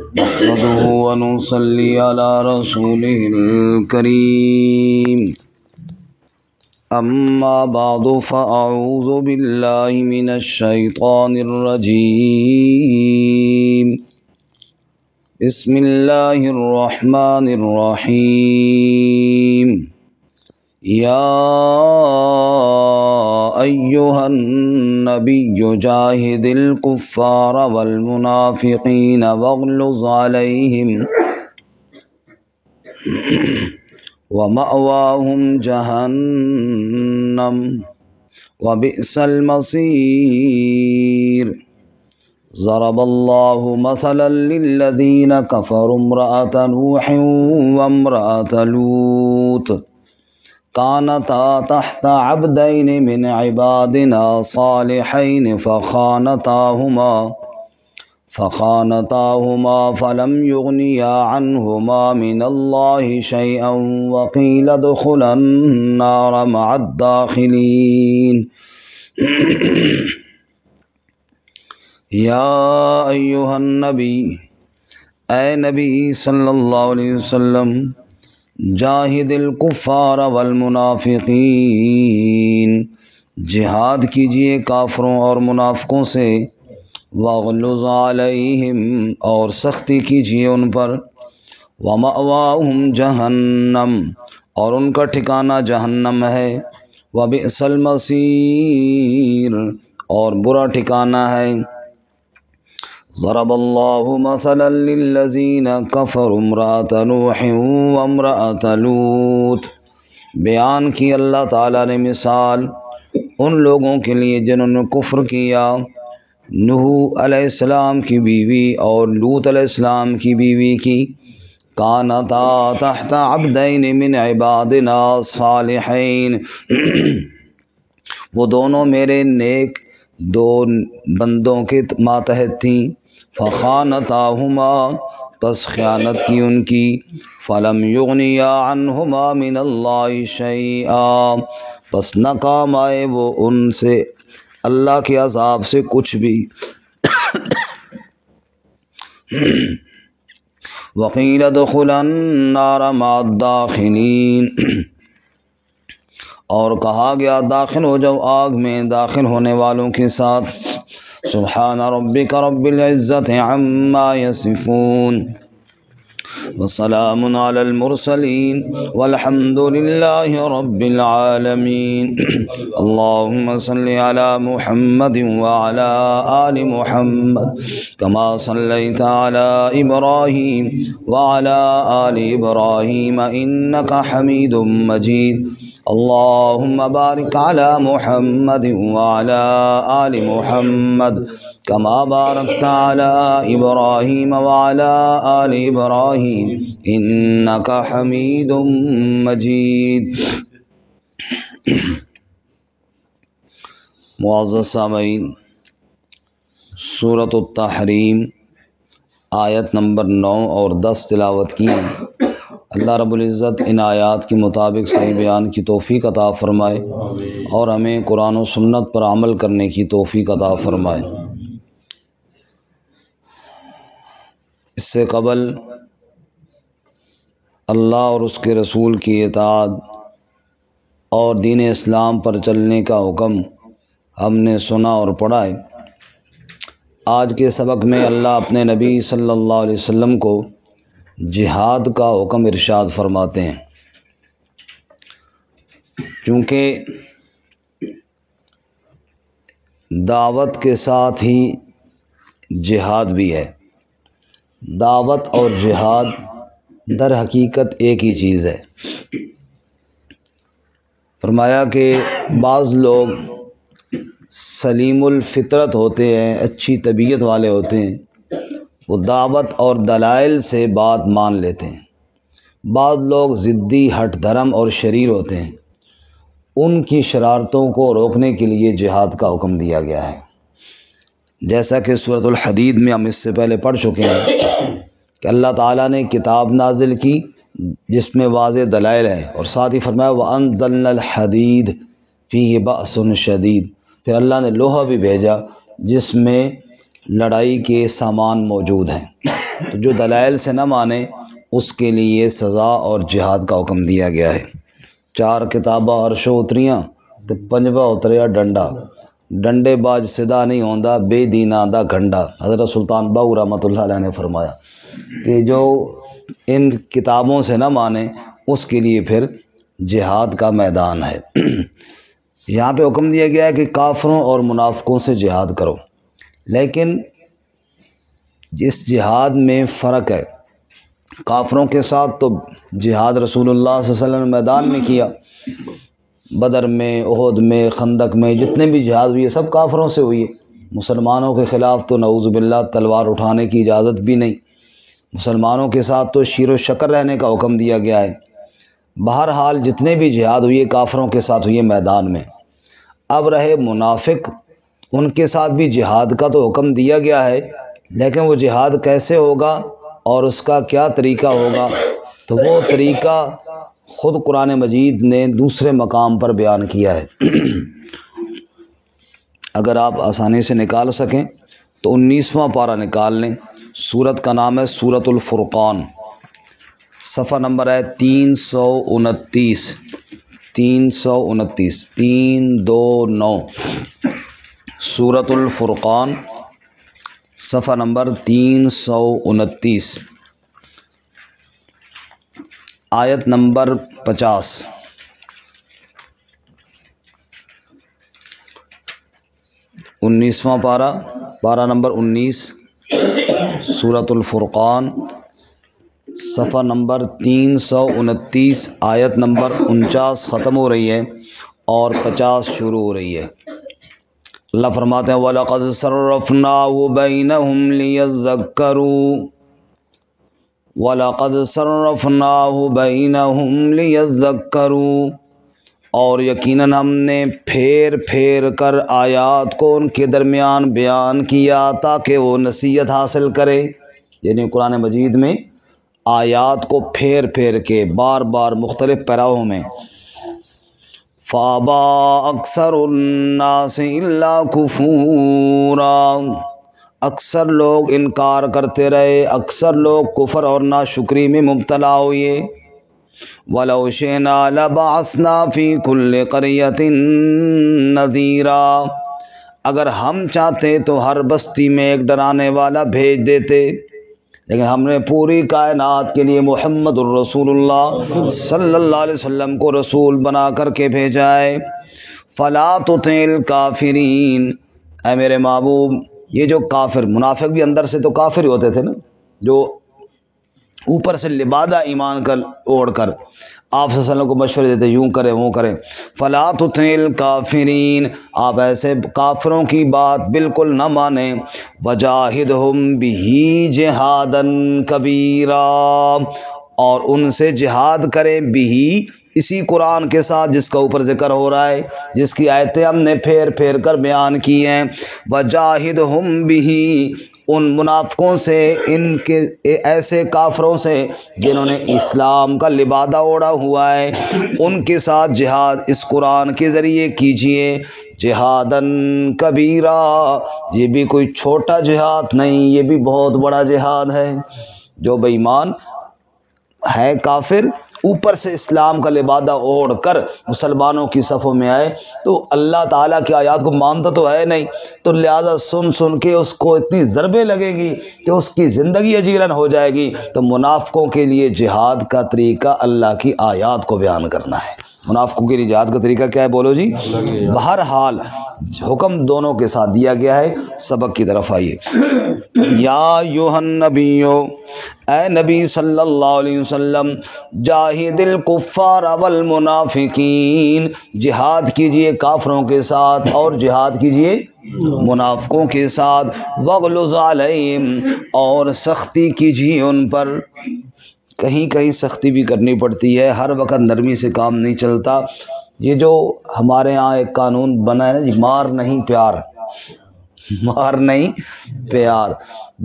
نحمده ونصلي على رسوله الكريم أما بعد فأعوذ بالله من الشيطان الرجيم بسم الله الرحمن الرحيم يا أيها النبي جاهد الكفار والمنافقين واغلظ عليهم ومأواهم جهنم وبئس المصير ضرب الله مثلا للذين كفروا امرأة نوح وامرأة لوط كانتا تحت عبدين من عبادنا صالحين فخانتاهما فلم يغنيا عنهما من الله شيئا وقيل ادخلا النار مع الداخلين یا ایھا النبی، اے نبی صلی اللہ علیہ وسلم، جاہد الکفار والمنافقین، جہاد کیجئے کافروں اور منافقوں سے، واغلظ علیہم، اور سختی کیجئے ان پر، ومأواہم جہنم، اور ان کا ٹھکانہ جہنم ہے، وبئس المصیر، اور برا ٹھکانہ ہے۔ ضرب اللہ مثلا للذین کفروا امرأة نوح وامرأة لوط، بیان کی اللہ تعالیٰ نے مثال ان لوگوں کے لیے جنہوں نے کفر کیا، نوح علیہ السلام کی بیوی اور لوط علیہ السلام کی بیوی کی، کانتا تحت عبدین من عبادنا صالحین، وہ دونوں میرے نیک دو بندوں کے ماتحت تھیں، فخانتاہما، پس خیانت کی ان کی، فلم یغنیا عنہما من اللہ شیئا، پس نہ کام آئے وہ ان سے اللہ کے عذاب سے کچھ بھی۔ وقیل ادخلا النار مع الداخلین، اور کہا گیا داخل ہو جاؤ آگ میں داخل ہونے والوں کے ساتھ۔ سبحان ربک رب العزت عما یصفون وسلام علی المرسلین والحمد للہ رب العالمین۔ اللہم صل علی محمد وعلی آل محمد کما صلیت علی ابراہیم وعلی آل ابراہیم انک حمید مجید۔ اللہم بارک علی محمد وعلی آل محمد کما بارکت علی ابراہیم وعلی آل ابراہیم انک حمید مجید۔ معزز سامعین، سورۃ التحریم آیت نمبر 9 اور 10 تلاوت کی۔ اللہ رب العزت ان آیات کے مطابق صحیح بیان کی توفیق عطا فرمائے اور ہمیں قرآن و سنت پر عمل کرنے کی توفیق عطا فرمائے۔ اس سے قبل اللہ اور اس کے رسول کی اطاعت اور دین اسلام پر چلنے کا حکم ہم نے سنا اور پڑھا ہے۔ آج کے سبق میں اللہ اپنے نبی صلی اللہ علیہ وسلم کو جہاد کا حکم ارشاد فرماتے ہیں، کیونکہ دعوت کے ساتھ ہی جہاد بھی ہے۔ دعوت اور جہاد در حقیقت ایک ہی چیز ہے۔ فرمایا کہ بعض لوگ سلیم الفطرت ہوتے ہیں، اچھی طبیعت والے ہوتے ہیں، وہ دعوت اور دلائل سے بات مان لیتے ہیں۔ بعض لوگ ضدی، ہٹ دھرم اور شریر ہوتے ہیں، ان کی شرارتوں کو روکنے کے لیے جہاد کا حکم دیا گیا ہے۔ جیسا کہ سورۃ الحدید میں ہم اس سے پہلے پڑھ چکے ہیں کہ اللہ تعالیٰ نے کتاب نازل کی جس میں واضح دلائل ہے، اور ساتھ ہی فرمایا وَأَنزَلْنَا الْحَدِيدَ فِيهِ بَأْسٌ شَدِيدٌ، پھر اللہ نے لوہا بھی بھیجا جس میں لڑائی کے سامان موجود ہیں۔ تو جو دلائل سے نہ مانے اس کے لیے سزا اور جہاد کا حکم دیا گیا ہے۔ 4 کتاباں عرشوں اتریاں تے 5واں اتریا ڈنڈا، ڈنڈے باج صدا نہیں ہوندا بے دینا دا گھنڈا۔ حضرت سلطان باہو رحمۃ اللہ علیہ نے فرمایا کہ جو ان کتابوں سے نہ مانے اس کے لیے پھر جہاد کا میدان ہے۔ یہاں پہ حکم دیا گیا ہے کہ کافروں اور منافقوں سے جہاد کرو، لیکن جس جہاد میں فرق ہے، کافروں کے ساتھ تو جہاد رسول اللہ صلی اللہ علیہ وسلم نے میدان میں کیا، بدر میں، احد میں، خندق میں، جتنے بھی جہاد ہوئے سب کافروں سے ہوئی۔ مسلمانوں کے خلاف تو نعوذ باللہ تلوار اٹھانے کی اجازت بھی نہیں، مسلمانوں کے ساتھ تو شیر و شکر رہنے کا حکم دیا گیا ہے۔ بہرحال جتنے بھی جہاد ہوئے کافروں کے ساتھ ہوئے میدان میں۔ اب رہے منافق، ان کے ساتھ بھی جہاد کا تو حکم دیا گیا ہے، لیکن وہ جہاد کیسے ہوگا اور اس کا کیا طریقہ ہوگا، تو وہ طریقہ خود قرآن مجید نے دوسرے مقام پر بیان کیا ہے۔ اگر آپ آسانی سے نکال سکیں تو 19واں پارہ نکال لیں۔ سورت کا نام ہے سورۃ الفرقان، صفحہ نمبر ہے 329، 329 سورۃ الفرقان، صفحہ نمبر 329، آیت نمبر 50۔ 19واں پارہ نمبر 19، سورۃ الفرقان، صفحہ نمبر 329، آیت نمبر 49 ختم ہو رہی ہے اور 50 شروع ہو رہی ہے۔ اللہ فرماتے ہیں وَلَقَدْ صَرَّفْنَاهُ بَيْنَهُمْ لِيَذَّكَّرُوا وَلَقَدْ صَرَّفْنَاهُ بَيْنَهُمْ لِيَذَّكَّرُوا، اور یقیناً ہم نے پھیر پھیر کر آیات کو ان کے درمیان بیان کیا تاکہ وہ نصیحت حاصل کرے۔ یعنی قرآن مجید میں آیات کو پھیر پھیر کے بار بار مختلف پیراؤں میں فَأَبَىٰ أَكْثَرُ النَّاسِ إِلَّا كُفُورًا، اکثر لوگ انکار کرتے رہے، اکثر لوگ کفر اور ناشکری میں مبتلا ہوئے۔ وَلَوْ شِئْنَا لَبَعَثْنَا فِي كُلِّ قَرْيَةٍ نَذِيرًا، اگر ہم چاہتے تو ہر بستی میں ایک ڈرانے والا بھیج دیتے، لیکن ہم نے پوری کائنات کے لیے محمد الرسول اللہ صلی اللہ علیہ وسلم کو رسول بنا کر کے بھیجا ہے۔ فَلَا تُطِعِ الْكَافِرِينَ، اے میرے محبوب یہ جو کافر، منافق بھی اندر سے تو کافر ہی ہوتے تھے نا، جو اوپر سے لبادہ ایمان کا اوڑھ کر آپ صلی اللہ علیہ وسلم کو مشورے دیتے یوں کریں وہ کریں۔ فَلَا تُطِعِ الْكَافِرِينَ، آپ ایسے کافروں کی بات بالکل نہ مانیں۔ وَجَاهِدْهُمْ بِهِ جِهَادًا كَبِيرًا، اور ان سے جہاد کریں بِهِ، اسی قرآن کے ساتھ جس کا اوپر ذکر ہو رہا ہے، جس کی آیتیں ہم نے پھیر پھیر کر بیان کی ہیں۔ وَجَاهِدْهُمْ بِهِ، ان منافقوں سے، ان کے ایسے کافروں سے جنہوں نے اسلام کا لبادہ اوڑھا ہوا ہے، ان کے ساتھ جہاد اس قرآن کے ذریعے کیجئے۔ جہادن کبیرہ، یہ بھی کوئی چھوٹا جہاد نہیں، یہ بھی بہت بڑا جہاد ہے۔ جو بے ایمان ہے کافر، اوپر سے اسلام کا لبادہ اوڑھ کر مسلمانوں کی صفوں میں آئے تو اللہ تعالیٰ کی آیات کو مانتا تو ہے نہیں، تو لہذا سن کے اس کو اتنی ضربیں لگے گی کہ اس کی زندگی اجیرن ہو جائے گی۔ تو منافقوں کے لیے جہاد کا طریقہ اللہ کی آیات کو بیان کرنا ہے۔ منافقوں کے لیے جہاد کا طریقہ کیا ہے بولو جی؟ بہرحال حکم دونوں کے ساتھ دیا گیا ہے۔ سبق کی طرف آئیے۔ یا ایھا النبی، اے نبی صلی اللہ علیہ وسلم، جاہد الکفار والمنافقین، جہاد کیجئے کافروں کے ساتھ اور جہاد کیجئے منافقوں کے ساتھ۔ واغلظ علیہم، اور سختی کیجئے ان پر۔ کہیں کہیں سختی بھی کرنی پڑتی ہے، ہر وقت نرمی سے کام نہیں چلتا۔ یہ جو ہمارے ہاں ایک قانون بنا ہے نا جی، مار نہیں پیار، مار نہیں پیار،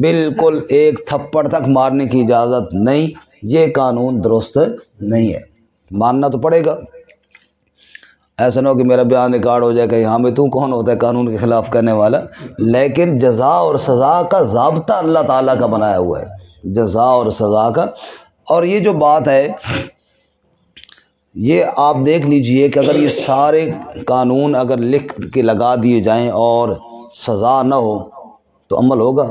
بالکل ایک تھپڑ تک مارنے کی اجازت نہیں، یہ قانون درست نہیں ہے، ماننا تو پڑے گا۔ ایسا نہ ہو کہ میرا بیان ریکارڈ ہو جائے کہ ہاں میں تو کون ہوتا ہے قانون کے خلاف کرنے والا، لیکن جزا اور سزا کا ضابطہ اللہ تعالیٰ کا بنایا ہوا ہے۔ جزا اور سزا کا۔ اور یہ جو بات ہے یہ آپ دیکھ لیجئے کہ اگر یہ سارے قانون اگر لکھ کے لگا دیے جائیں اور سزا نہ ہو تو عمل ہوگا؟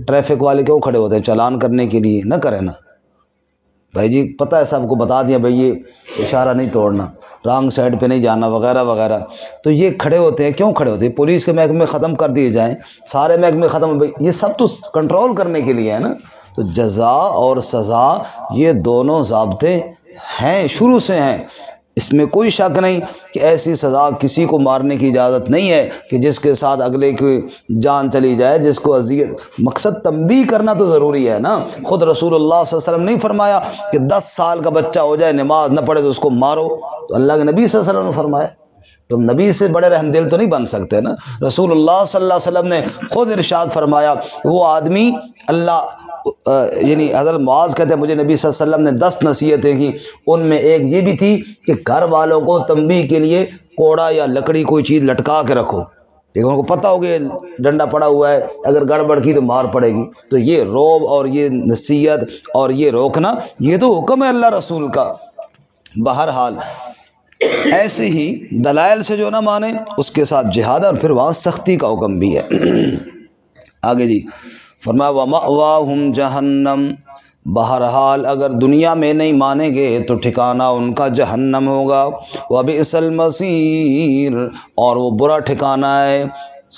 ٹریفک والے کیوں کھڑے ہوتے ہیں؟ چالان کرنے کے لیے، نہ کریں نا بھائی جی، پتہ ہے سب کو بتا دیا بھائی یہ اشارہ نہیں توڑنا، رانگ سائڈ پہ نہیں جانا وغیرہ وغیرہ، تو یہ کھڑے ہوتے ہیں۔ کیوں کھڑے ہوتے ہیں؟ پولیس کے محکمے ختم کر دیے جائیں، سارے محکمے ختم، یہ سب تو کنٹرول کرنے کے لیے ہے نا۔ تو جزا اور سزا یہ دونوں ضابطے ہیں، شروع سے ہیں، اس میں کوئی شک نہیں کہ ایسی سزا کسی کو مارنے کی اجازت نہیں ہے کہ جس کے ساتھ اگلے کی جان چلی جائے، جس کو اذیت۔ مقصد تنبیہ کرنا تو ضروری ہے نا۔ خود رسول اللہ صلی اللہ علیہ وسلم نہیں فرمایا کہ 10 سال کا بچہ ہو جائے نماز نہ پڑھے تو اس کو مارو؟ تو اللہ کے نبی صلی اللہ علیہ وسلم نے فرمایا۔ تو نبی سے بڑے رحم دل تو نہیں بن سکتے نا۔ رسول اللہ صلی اللہ علیہ وسلم نے خود ارشاد فرمایا، وہ آدمی اللہ یعنی حضرت معاذ کہتے ہیں مجھے نبی صلی اللہ علیہ وسلم نے 10 نصیحتیں کی، ان میں ایک یہ بھی تھی کہ گھر والوں کو تنبیہ کے لیے کوڑا یا لکڑی کوئی چیز لٹکا کے رکھو، لیکن ان کو پتہ ہو کہ ڈنڈا پڑا ہوا ہے، اگر گڑبڑ کی تو مار پڑے گی۔ تو یہ روب اور یہ نصیحت اور یہ روکنا یہ تو حکم ہے اللہ رسول کا۔ بہرحال ایسے ہی دلائل سے جو نہ مانے اس کے ساتھ جہاد، اور پھر وہاں سختی کا حکم بھی ہے۔ آگے جی فرمایا وَمَأْوَاهُمْ جَهَنَّمْ، بہرحال اگر دنیا میں نہیں مانیں گے تو ٹھکانہ ان کا جہنم ہوگا۔ وَبِئْسَ الْمَصِيرُ، اور وہ برا ٹھکانہ ہے۔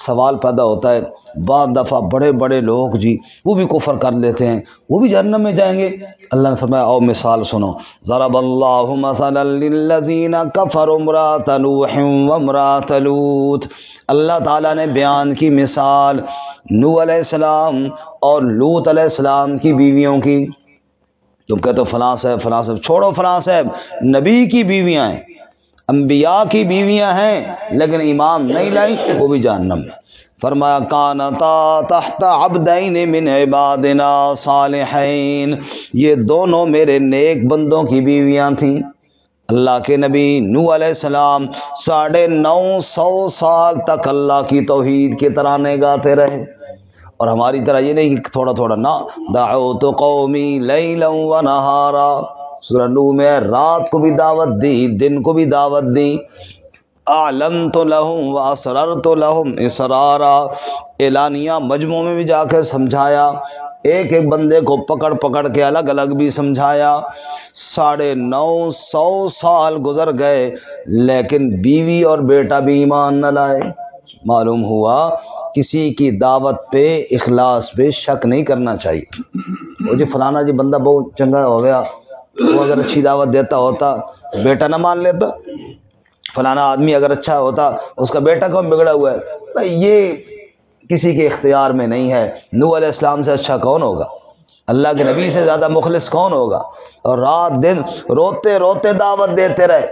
سوال پیدا ہوتا ہے بعض دفعہ بڑے بڑے لوگ جی وہ بھی کفر کر لیتے ہیں، وہ بھی جہنم میں جائیں گے؟ اللہ نے فرمایا او مثال سنو، ضرب اللہ مثلا للذین کفروا امرأة نوح وامرأة لوط، اللہ تعالیٰ نے بیان کی مثال نوح علیہ السلام اور لوط علیہ السلام کی بیویوں کی۔ تم کہتے ہو فلاں صاحب فلاں صاحب، چھوڑو فلاں صاحب، نبی کی بیویاں ہیں، انبیاء کی بیویاں ہیں لیکن ایمان نہیں لائی، وہ بھی جہنم میں۔ فرمایا کانتا تحت عبدین من عبادنا صالحین، یہ دونوں میرے نیک بندوں کی بیویاں تھیں۔ اللہ کے نبی نوح علیہ السلام 950 سال تک اللہ کی توحید کے ترانے گاتے رہے، اور ہماری طرح یہ نہیں کہ تھوڑا تھوڑا، نہ دعوت قومی لیلا و نہارا، سورہ نوح میں رات کو بھی دعوت دی، دن کو بھی دعوت دی۔ اعلنت لہم واسررت لہم اسرارا، اعلانیہ مجموع میں بھی جا کے سمجھایا، ایک ایک بندے کو پکڑ پکڑ کے الگ الگ بھی سمجھایا۔ 950 سال گزر گئے لیکن بیوی اور بیٹا بھی ایمان نہ لائے۔ معلوم ہوا کسی کی دعوت پہ اخلاص پہ شک نہیں کرنا چاہیے۔ وہ جی فلانا جی بندہ بہت چنگا ہو گیا، وہ اگر اچھی دعوت دیتا ہوتا بیٹا نہ مان لیتا، فلانا آدمی اگر اچھا ہوتا اس کا بیٹا کون بگڑا ہوا ہے، یہ کسی کے اختیار میں نہیں ہے۔ نوح علیہ السلام سے اچھا کون ہوگا؟ اللہ کے نبی سے زیادہ مخلص کون ہوگا؟ اور رات دن روتے روتے دعوت دیتے رہے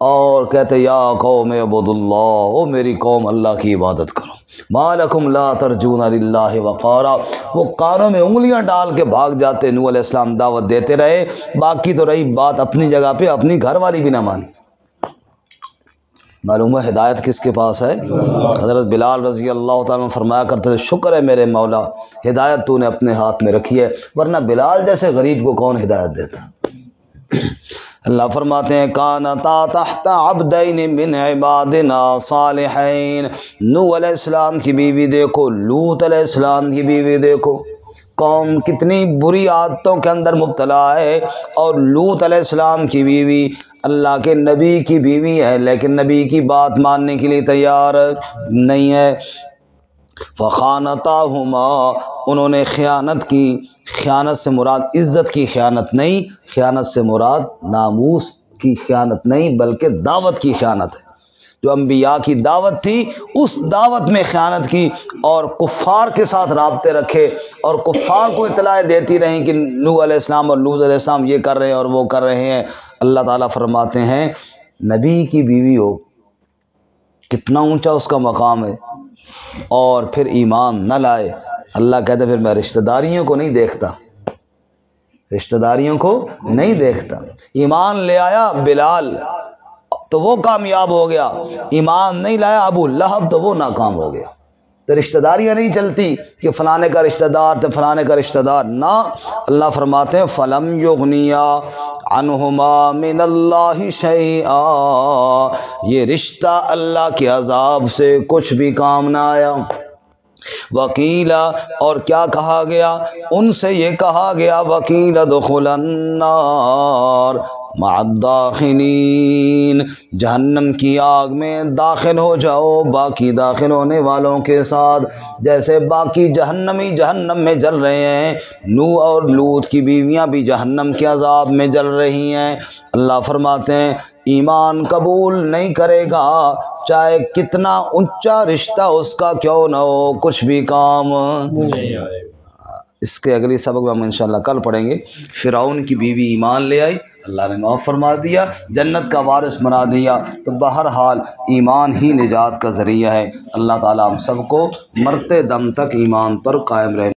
اور کہتے یا قوم اعبدوا اللہ، او میری قوم اللہ کی عبادت کرو، ما لکم لا ترجون للہ وقارا، وہ کانوں میں انگلیاں ڈال کے بھاگ جاتے۔ نوح علیہ السلام دعوت دیتے رہے، باقی تو رہی بات اپنی جگہ پہ، اپنی گھر والی بھی نہ مانی۔ معلوم ہے ہدایت کس کے پاس ہے؟ حضرت بلال رضی اللہ تعالیٰ عنہ فرمایا کرتے تھے شکر ہے میرے مولا ہدایت تو نے اپنے ہاتھ میں رکھی ہے، ورنہ بلال جیسے غریب کو کون ہدایت دیتا۔ اللہ فرماتے ہیں کانتا تحت عبدین من عبادنا صالحین، نوح علیہ السلام کی بیوی دیکھو، لوط علیہ السلام کی بیوی دیکھو، قوم کتنی بری عادتوں کے اندر مبتلا ہے، اور لوط علیہ السلام کی بیوی اللہ کے نبی کی بیوی ہے لیکن نبی کی بات ماننے کے لیے تیار نہیں ہے۔ فخانتاہما، انہوں نے خیانت کی، خیانت سے مراد عزت کی خیانت نہیں، خیانت سے مراد ناموس کی خیانت نہیں بلکہ دعوت کی خیانت ہے۔ جو انبیاء کی دعوت تھی اس دعوت میں خیانت کی، اور کفار کے ساتھ رابطے رکھے، اور کفار کو اطلاع دیتی رہیں کہ نوح علیہ السلام اور لوط علیہ السلام یہ کر رہے ہیں اور وہ کر رہے ہیں۔ اللہ تعالیٰ فرماتے ہیں نبی کی بیوی ہو، کتنا اونچا اس کا مقام ہے، اور پھر ایمان نہ لائے، اللہ کہتے پھر میں رشتہ داریوں کو نہیں دیکھتا، رشتہ داریوں کو نہیں دیکھتا۔ ایمان لے آیا بلال تو وہ کامیاب ہو گیا، ایمان نہیں لایا ابو لہب تو وہ ناکام ہو گیا۔ تو رشتہ داریاں نہیں چلتی کہ فلانے کا رشتہ دار تو فلانے کا رشتہ دار، نہ، اللہ فرماتے ہیں فلم یغنیا عنہما من اللہ شیئا، یہ رشتہ اللہ کے عذاب سے کچھ بھی کام نہ آیا۔ وکیلا، اور کیا کہا گیا ان سے؟ یہ کہا گیا وکیل ادخل النار مع الداخلین، جہنم کی آگ میں داخل ہو جاؤ باقی داخل ہونے والوں کے ساتھ، جیسے باقی جہنمی جہنم میں جل رہے ہیں، نوح اور لوط کی بیویاں بھی جہنم کے عذاب میں جل رہی ہیں۔ اللہ فرماتے ہیں ایمان قبول نہیں کرے گا چاہے کتنا اونچا رشتہ اس کا کیوں نہ ہو، کچھ بھی کام نہیں آئے۔ اس کے اگلی سبق میں ہم انشاءاللہ کل پڑھیں گے۔ فرعون کی بیوی ایمان لے آئی، اللہ نے معاف فرما دیا، جنت کا وارث بنا دیا، تو بہرحال ایمان ہی نجات کا ذریعہ ہے۔ اللہ تعالی ہم سب کو مرتے دم تک ایمان پر قائم رہے۔